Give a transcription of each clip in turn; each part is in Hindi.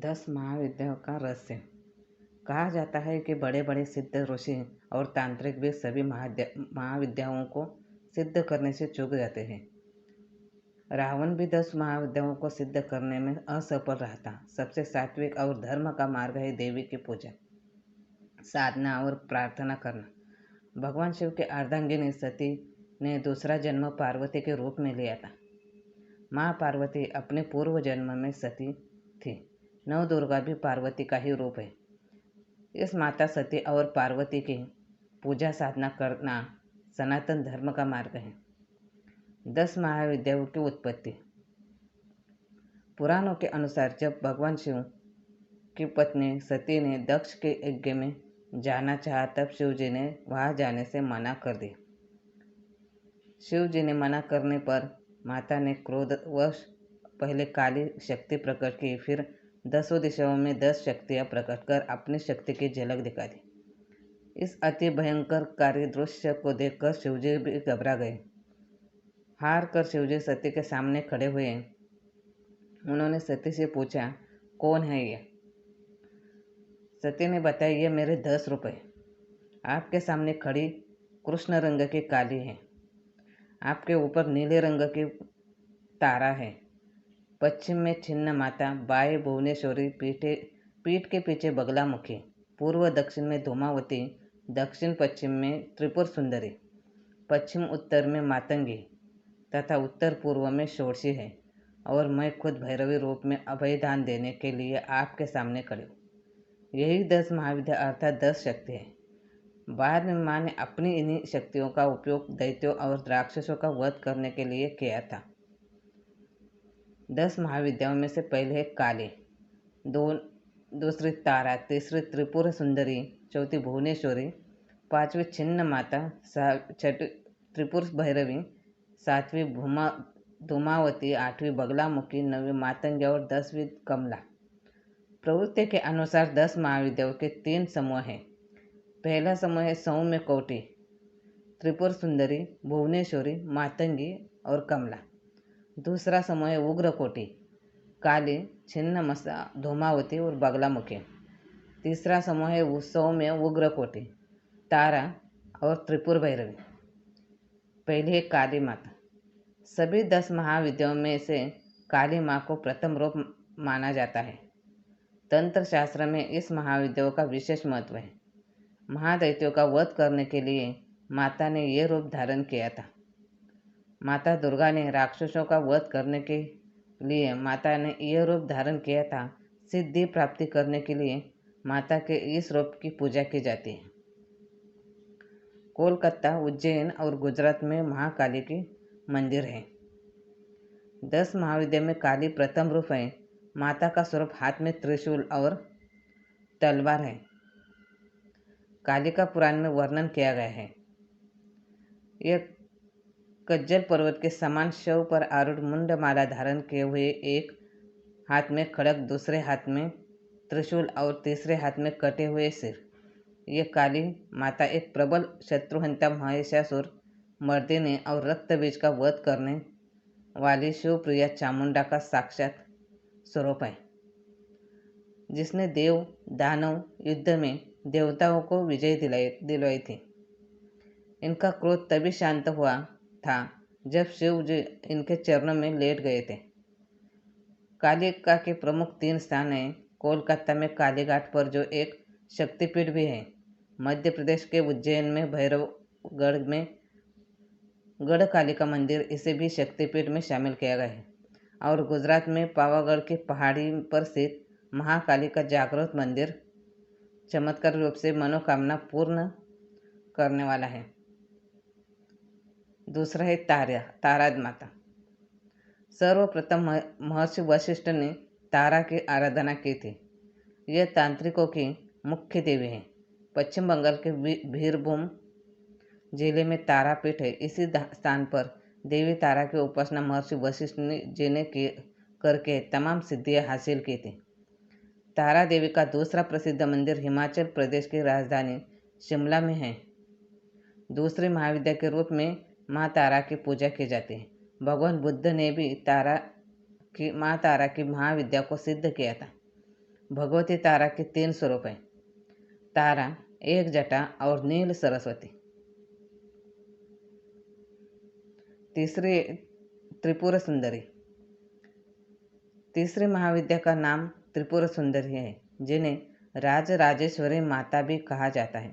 10 महाविद्याओं का रहस्य। कहा जाता है कि बड़े बड़े सिद्ध ऋषि और तांत्रिक भी सभी महाविद्याओं को सिद्ध करने से चूक जाते हैं। रावण भी 10 महाविद्याओं को सिद्ध करने में असफल रहा था। सबसे सात्विक और धर्म का मार्ग है देवी की पूजा, साधना और प्रार्थना करना। भगवान शिव के अर्धांगिनी सती ने दूसरा जन्म पार्वती के रूप में लिया था। माँ पार्वती अपने पूर्व जन्म में सती थी। नवदुर्गा भी पार्वती का ही रूप है। इस माता सती और पार्वती की पूजा साधना करना सनातन धर्म का मार्ग है। 10 महाविद्याओं की उत्पत्ति। पुराणों के अनुसार जब भगवान शिव की पत्नी सती ने दक्ष के यज्ञ में जाना चाहा तब शिव जी ने वहां जाने से मना कर दी। शिव जी ने मना करने पर माता ने क्रोधवश पहले काली शक्ति प्रकट की, फिर 10 दिशाओं में 10 शक्तियाँ प्रकट कर अपनी शक्ति की झलक दिखा दी। इस अति भयंकर कार्य दृश्य को देखकर शिवजी भी घबरा गए। हार कर शिवजी सती के सामने खड़े हुए। उन्होंने सती से पूछा, कौन है ये? सती ने बताया, ये मेरे 10 रुपये। आपके सामने खड़ी कृष्ण रंग की काली है, आपके ऊपर नीले रंग की तारा है, पश्चिम में छिन्न माता, बाएं भुवनेश्वरी, पीठ के पीछे बगलामुखी, पूर्व दक्षिण में धूमावती, दक्षिण पश्चिम में त्रिपुर सुंदरी, पश्चिम उत्तर में मातंगी तथा उत्तर पूर्व में षोडशी है, और मैं खुद भैरवी रूप में अभयदान देने के लिए आपके सामने खड़ी हूँ। यही 10 महाविद्या अर्थात 10 शक्ति है। बाद में माँ ने अपनी इन्हीं शक्तियों का उपयोग दैत्यों और राक्षसों का वध करने के लिए किया था। 10 महाविद्याओं में से पहले है काली, दूसरी तारा, तीसरी त्रिपुर सुंदरी, चौथी भुवनेश्वरी, पांचवी छिन्न माता, छठी त्रिपुर भैरवी, सातवीं धूमावती, आठवीं बगलामुखी, 9वीं मातंगी और 10वीं कमला। प्रवृत्ति के अनुसार 10 महाविद्याओं के 3 समूह हैं। पहला समूह है सौम्य कोटि, त्रिपुर सुंदरी, भुवनेश्वरी, मातंगी और कमला। दूसरा समूह है उग्र कोटि, काली, छिन्न मसा, धूमावती और बगलामुखी। तीसरा समूह है सौम्य उग्र कोटि, तारा और त्रिपुर भैरवी। पहली है काली माता। सभी 10 महाविद्याओं में से काली माँ को प्रथम रूप माना जाता है। तंत्र शास्त्र में इस महाविद्याओं का विशेष महत्व है। महादैत्यों का वध करने के लिए माता ने ये रूप धारण किया था। माता दुर्गा ने राक्षसों का वध करने के लिए माता ने यह रूप धारण किया था। सिद्धि प्राप्ति करने के लिए माता के इस रूप की पूजा की जाती है। कोलकाता, उज्जैन और गुजरात में महाकाली की मंदिर है। 10 महाविद्या में काली प्रथम रूप है। माता का स्वरूप हाथ में त्रिशूल और तलवार है। कालिका पुराण में वर्णन किया गया है। यह कज्जल पर्वत के समान शव पर आरूढ़ मुंडमाला धारण किए हुए, एक हाथ में खड़ग, दूसरे हाथ में त्रिशूल और तीसरे हाथ में कटे हुए सिर। यह काली माता एक प्रबल शत्रुहंता, महिषासुर मर्दिनी और रक्त बीज का वध करने वाली शिवप्रिया चामुंडा का साक्षात स्वरूप है, जिसने देव दानव युद्ध में देवताओं को विजय दिलवाई थी। इनका क्रोध तभी शांत हुआ था जब शिव जी इनके चरणों में लेट गए थे। कालिका के प्रमुख 3 स्थान हैं। कोलकाता में कालीघाट पर जो एक शक्तिपीठ भी है। मध्य प्रदेश के उज्जैन में भैरवगढ़ में गढ़ कालिका मंदिर, इसे भी शक्तिपीठ में शामिल किया गया है। और गुजरात में पावागढ़ की पहाड़ी पर स्थित महाकाली का जागृत मंदिर चमत्कार रूप से मनोकामना पूर्ण करने वाला है। दूसरा है तारा माता। सर्वप्रथम महर्षि वशिष्ठ ने तारा की आराधना की थी। यह तांत्रिकों की मुख्य देवी है। पश्चिम बंगाल के बीरभूम जिले में तारापीठ है। इसी स्थान पर देवी तारा की उपासना महर्षि वशिष्ठ जी ने करके तमाम सिद्धियां हासिल की थी। तारा देवी का दूसरा प्रसिद्ध मंदिर हिमाचल प्रदेश की राजधानी शिमला में है। दूसरे महाविद्या के रूप में माँ तारा की पूजा की जाती है। भगवान बुद्ध ने भी माँ तारा की महाविद्या को सिद्ध किया था। भगवती तारा के 3 स्वरूप हैं, तारा, एक जटा और नील सरस्वती। तीसरी त्रिपुर सुंदरी। तीसरी महाविद्या का नाम त्रिपुर सुंदरी है, जिन्हें राजराजेश्वरी माता भी कहा जाता है।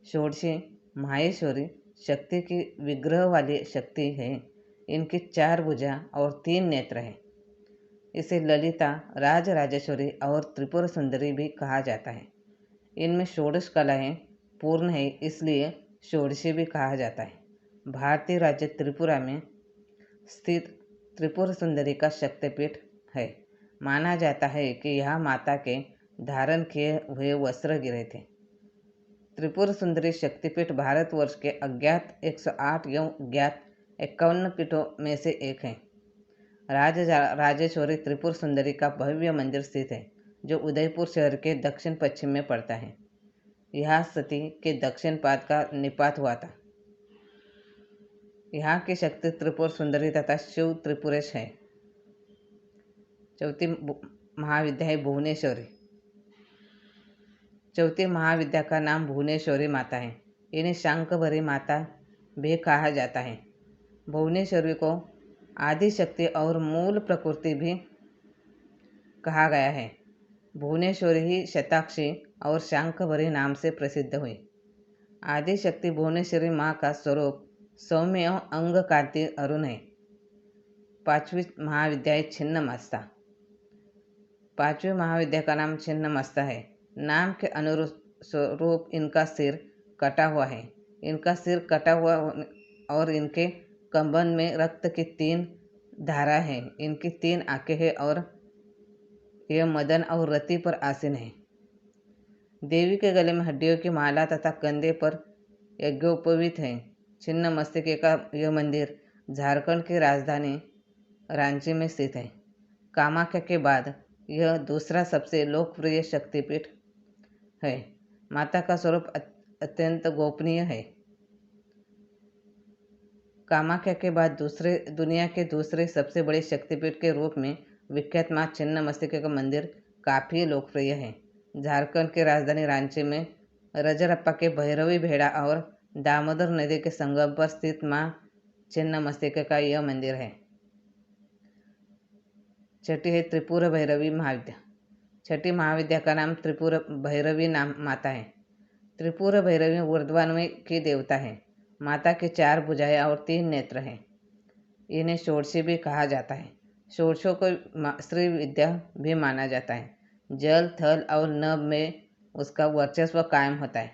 षोडशी माहेश्वरी शक्ति की विग्रह वाली शक्ति है। इनकी 4 भुजा और 3 नेत्र हैं। इसे ललिता, राजराजेश्वरी और त्रिपुर सुंदरी भी कहा जाता है। इनमें षोडश कलाएं पूर्ण है, इसलिए षोडशी भी कहा जाता है। भारतीय राज्य त्रिपुरा में स्थित त्रिपुर सुंदरी का शक्तिपीठ है। माना जाता है कि यह माता के धारण किए हुए वस्त्र गिरे थे। त्रिपुर सुंदरी शक्तिपीठ भारतवर्ष के अज्ञात 108 एवं ज्ञात 51 पीठों में से एक है। राजेश्वरी त्रिपुर सुंदरी का भव्य मंदिर स्थित है, जो उदयपुर शहर के दक्षिण पश्चिम में पड़ता है। यह सती के दक्षिण पाद का निपात हुआ था। यहाँ की शक्ति त्रिपुर सुंदरी तथा शिव त्रिपुरेश है। चौथी महाविद्या है भुवनेश्वरी। चौथी महाविद्या का नाम भुवनेश्वरी माता है। इन्हें शांकभरी माता भी कहा जाता है। भुवनेश्वरी को आदि शक्ति और मूल प्रकृति भी कहा गया है। भुवनेश्वरी ही शताक्षी और शांकभरी नाम से प्रसिद्ध हुई। आदि शक्ति भुवनेश्वरी माँ का स्वरूप सौम्य एवं अंग कांति अरुण है। पांचवी महाविद्या है छिन्नमस्ता। पांचवी महाविद्या का नाम छिन्नमस्ता है। नाम के अनुरूप इनका सिर कटा हुआ है। इनका सिर कटा हुआ और इनके कंबन में रक्त की 3 धारा है। इनकी 3 आंखें हैं और यह मदन और रति पर आसीन है। देवी के गले में हड्डियों की माला तथा कंधे पर यज्ञोपवीत है। छिन्नमस्तिके का यह मंदिर झारखंड की राजधानी रांची में स्थित है। कामाख्या के बाद यह दूसरा सबसे लोकप्रिय शक्तिपीठ है। माता का स्वरूप अत्यंत गोपनीय है। कामाख्या के बाद दुनिया के दूसरे सबसे बड़े शक्तिपीठ के रूप में विख्यात मां छिन्नमस्तिके का मंदिर काफ़ी लोकप्रिय है। झारखंड की राजधानी रांची में रजरप्पा के भैरवी भेड़ा और दामोदर नदी के संगम पर स्थित मां छिन्नमस्तिके का यह मंदिर है। छठी है त्रिपुर भैरवी महाविद्या। छठी महाविद्या का नाम त्रिपुर भैरवी नाम माता है। त्रिपुर भैरवी ऊर्ध्वान्वय की देवता है। माता के 4 भुजाएं और 3 नेत्र हैं। इन्हें षोडशी भी कहा जाता है। षोडशों को श्री विद्या भी माना जाता है। जल, थल और नभ में उसका वर्चस्व कायम होता है।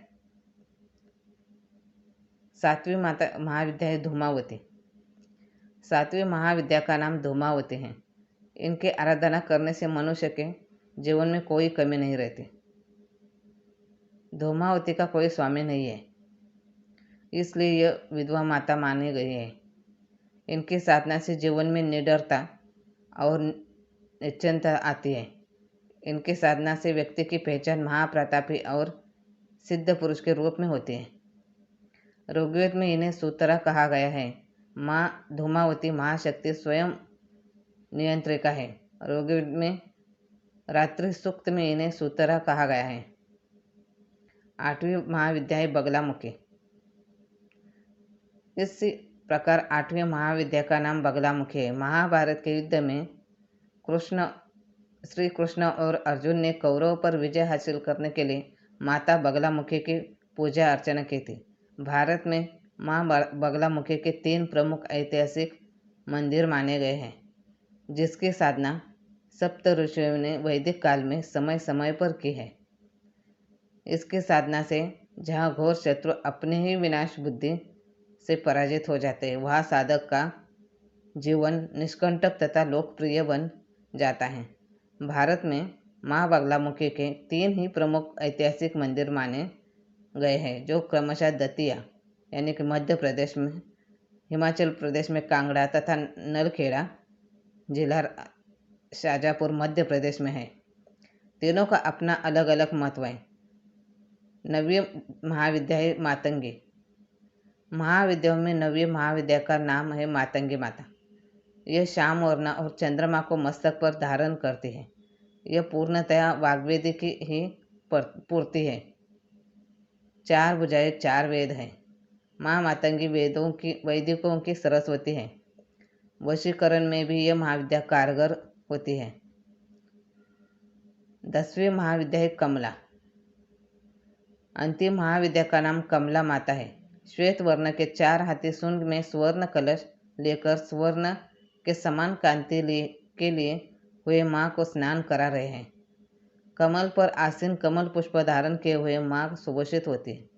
7वीं महाविद्या है धूमावती। 7वीं महाविद्या का नाम धूमावती है। इनकी आराधना करने से मनुष्य के जीवन में कोई कमी नहीं रहती। धूमावती का कोई स्वामी नहीं है, इसलिए यह विधवा माता मानी गई है। इनकी साधना से जीवन में निडरता और निश्चलता आती है। इनकी साधना से व्यक्ति की पहचान महाप्रतापी और सिद्ध पुरुष के रूप में होती है। ऋग्वेद में इन्हें सूतरा कहा गया है। माँ धूमावती महाशक्ति स्वयं नियंत्रिका है। ऋग्वेद में रात्रि सूक्त में इन्हें सूतरा कहा गया है। 8वीं महाविद्या है बगलामुखी। इस प्रकार 8वीं महाविद्या का नाम बगलामुखी है। महाभारत के युद्ध में श्री कृष्ण और अर्जुन ने कौरवों पर विजय हासिल करने के लिए माता बगलामुखी की पूजा अर्चना की थी। भारत में माँ बगलामुखी के 3 प्रमुख ऐतिहासिक मंदिर माने गए हैं, जिसकी साधना सप्त ऋषियों ने वैदिक काल में समय समय पर की है। इसकी साधना से जहाँ घोर शत्रु अपने ही विनाश बुद्धि से पराजित हो जाते हैं, वहाँ साधक का जीवन निष्कंटक तथा लोकप्रिय बन जाता है। भारत में माँ बगलामुखी के 3 ही प्रमुख ऐतिहासिक मंदिर माने गए हैं, जो क्रमशः दतिया यानी कि मध्य प्रदेश में, हिमाचल प्रदेश में कांगड़ा तथा नलखेड़ा जिला शाजापुर मध्य प्रदेश में है। तीनों का अपना अलग अलग महत्व है। 9वीं महाविद्या है मातंगी। महाविद्याओं में 9वीं महाविद्या का नाम है मातंगी माता। यह शाम, वरना और चंद्रमा को मस्तक पर धारण करती है। यह पूर्णतया वाग्वेदी की ही पूर्ति है। 4 भुजाएं 4 वेद हैं। माँ मातंगी वैदिकों की सरस्वती है। वशीकरण में भी यह महाविद्या कारगर होती है। 10वीं महाविद्या है कमला। अंतिम महाविद्या का नाम कमला माता है। श्वेत वर्ण के 4 हाथी सूंड में स्वर्ण कलश लेकर स्वर्ण के समान कांति के लिए हुए माँ को स्नान करा रहे हैं। कमल पर आसीन कमल पुष्प धारण किए हुए माँ सुभूषित होती है।